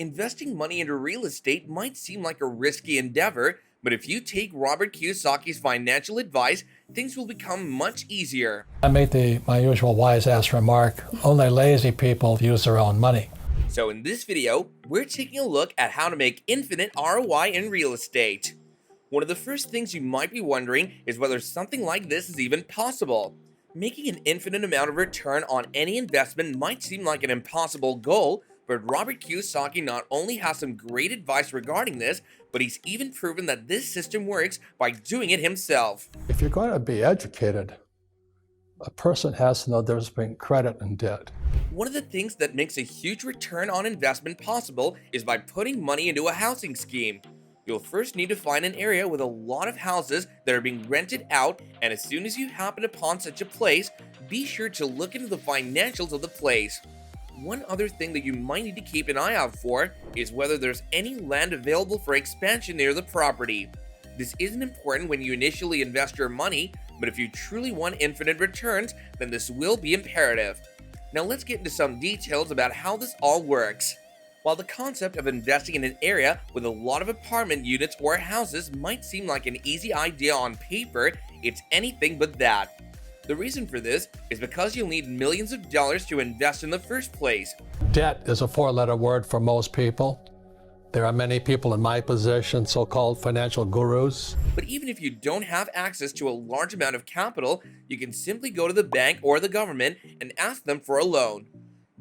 Investing money into real estate might seem like a risky endeavor, but if you take Robert Kiyosaki's financial advice, things will become much easier. I make my usual wise-ass remark, only lazy people use their own money. So in this video, we're taking a look at how to make infinite ROI in real estate. One of the first things you might be wondering is whether something like this is even possible. Making an infinite amount of return on any investment might seem like an impossible goal, but Robert Kiyosaki not only has some great advice regarding this, but he's even proven that this system works by doing it himself. If you're going to be educated, a person has to know there's been credit and debt. One of the things that makes a huge return on investment possible is by putting money into a housing scheme. You'll first need to find an area with a lot of houses that are being rented out, and as soon as you happen upon such a place, be sure to look into the financials of the place. One other thing that you might need to keep an eye out for is whether there's any land available for expansion near the property. This isn't important when you initially invest your money, but if you truly want infinite returns, then this will be imperative. Now let's get into some details about how this all works. While the concept of investing in an area with a lot of apartment units or houses might seem like an easy idea on paper, it's anything but that. The reason for this is because you'll need millions of dollars to invest in the first place. Debt is a four-letter word for most people. There are many people in my position, so-called financial gurus. But even if you don't have access to a large amount of capital, you can simply go to the bank or the government and ask them for a loan.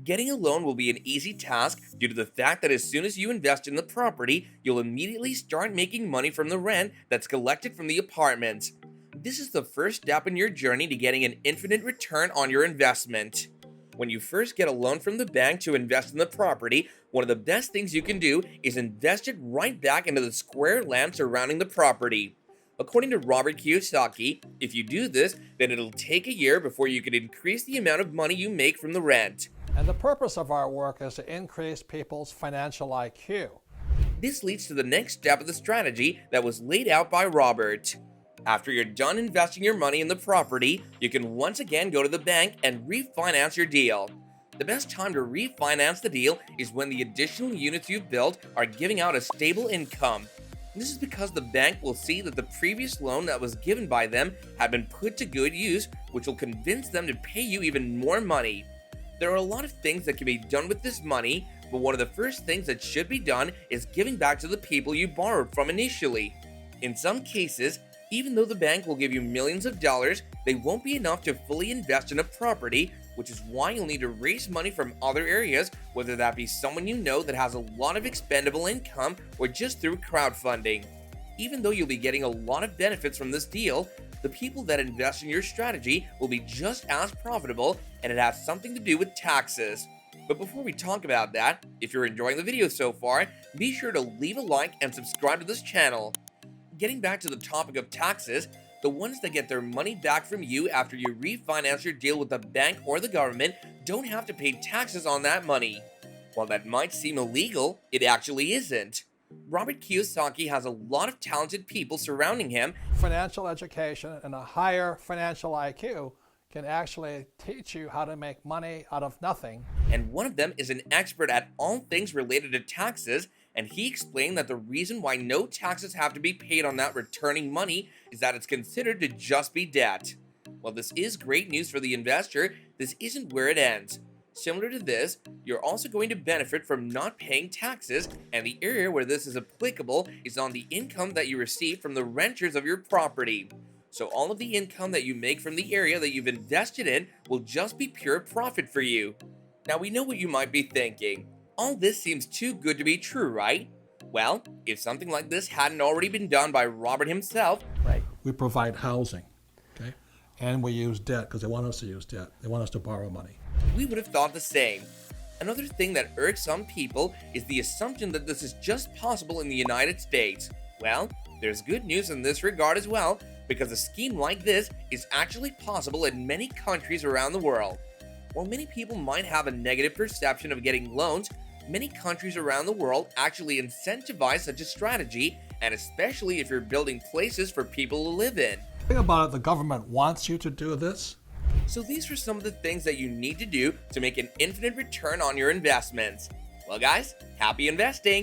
Getting a loan will be an easy task due to the fact that as soon as you invest in the property, you'll immediately start making money from the rent that's collected from the apartments. This is the first step in your journey to getting an infinite return on your investment. When you first get a loan from the bank to invest in the property, one of the best things you can do is invest it right back into the square land surrounding the property. According to Robert Kiyosaki, if you do this, then it'll take a year before you can increase the amount of money you make from the rent. And the purpose of our work is to increase people's financial IQ. This leads to the next step of the strategy that was laid out by Robert. After you're done investing your money in the property, you can once again go to the bank and refinance your deal. The best time to refinance the deal is when the additional units you've built are giving out a stable income. This is because the bank will see that the previous loan that was given by them had been put to good use, which will convince them to pay you even more money. There are a lot of things that can be done with this money, but one of the first things that should be done is giving back to the people you borrowed from initially. In some cases, even though the bank will give you millions of dollars, they won't be enough to fully invest in a property, which is why you'll need to raise money from other areas, whether that be someone you know that has a lot of expendable income or just through crowdfunding. Even though you'll be getting a lot of benefits from this deal, the people that invest in your strategy will be just as profitable, and it has something to do with taxes. But before we talk about that, if you're enjoying the video so far, be sure to leave a like and subscribe to this channel. Getting back to the topic of taxes, the ones that get their money back from you after you refinance your deal with the bank or the government don't have to pay taxes on that money. While that might seem illegal, it actually isn't. Robert Kiyosaki has a lot of talented people surrounding him. Financial education and a higher financial IQ can actually teach you how to make money out of nothing. And one of them is an expert at all things related to taxes, and he explained that the reason why no taxes have to be paid on that returning money is that it's considered to just be debt. While this is great news for the investor, this isn't where it ends. Similar to this, you're also going to benefit from not paying taxes, and the area where this is applicable is on the income that you receive from the renters of your property. So all of the income that you make from the area that you've invested in will just be pure profit for you. Now we know what you might be thinking. All this seems too good to be true, right? Well, if something like this hadn't already been done by Robert himself, Right. We provide housing, okay? And we use debt because they want us to use debt. They want us to borrow money. we would have thought the same. Another thing that irks some people is the assumption that this is just possible in the United States. Well, there's good news in this regard as well, because a scheme like this is actually possible in many countries around the world. While many people might have a negative perception of getting loans, many countries around the world actually incentivize such a strategy, and especially if you're building places for people to live in. Think about it, the government wants you to do this. So these are some of the things that you need to do to make an infinite return on your investments. Well, guys, happy investing!